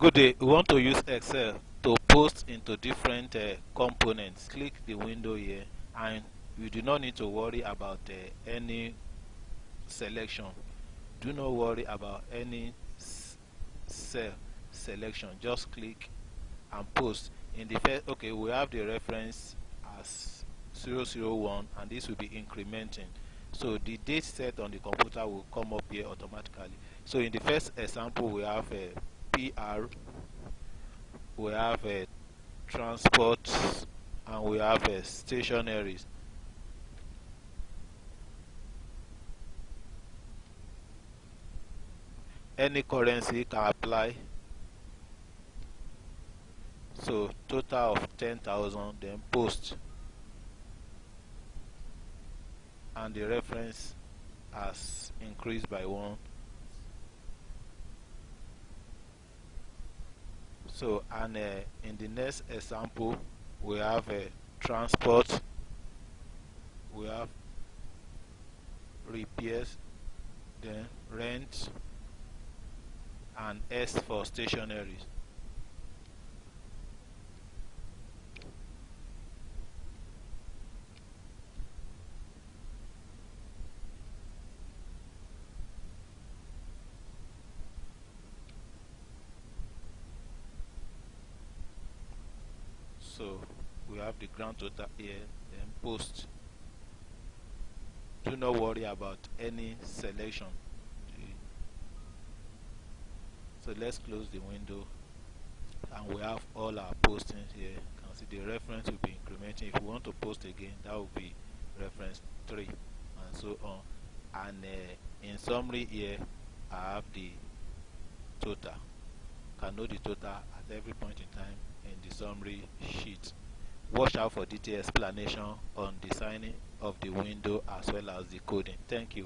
Good day. We want to use Excel to post into different components. Click the window here, and you do not need to worry about any selection. Do not worry about any cell selection. Just click and post. In the first, okay, we have the reference as 001, and this will be incrementing. So the date set on the computer will come up here automatically. So in the first example, we have a PR, we have a transport, and we have a stationaries. Any currency can apply. So total of 10,000, then post, and the reference has increased by 1. So, and in the next example, we have a transport, we have repairs, then rent, and S for stationaries. So we have the grand total here, then post. Do not worry about any selection. So let's close the window, and we have all our postings here. You can see the reference will be incrementing. If we want to post again, that will be reference 3, and so on. And in summary here, I have the total. Can know the total at every point in time in the summary sheet. Watch out for detailed explanation on designing of the window as well as the coding. Thank you.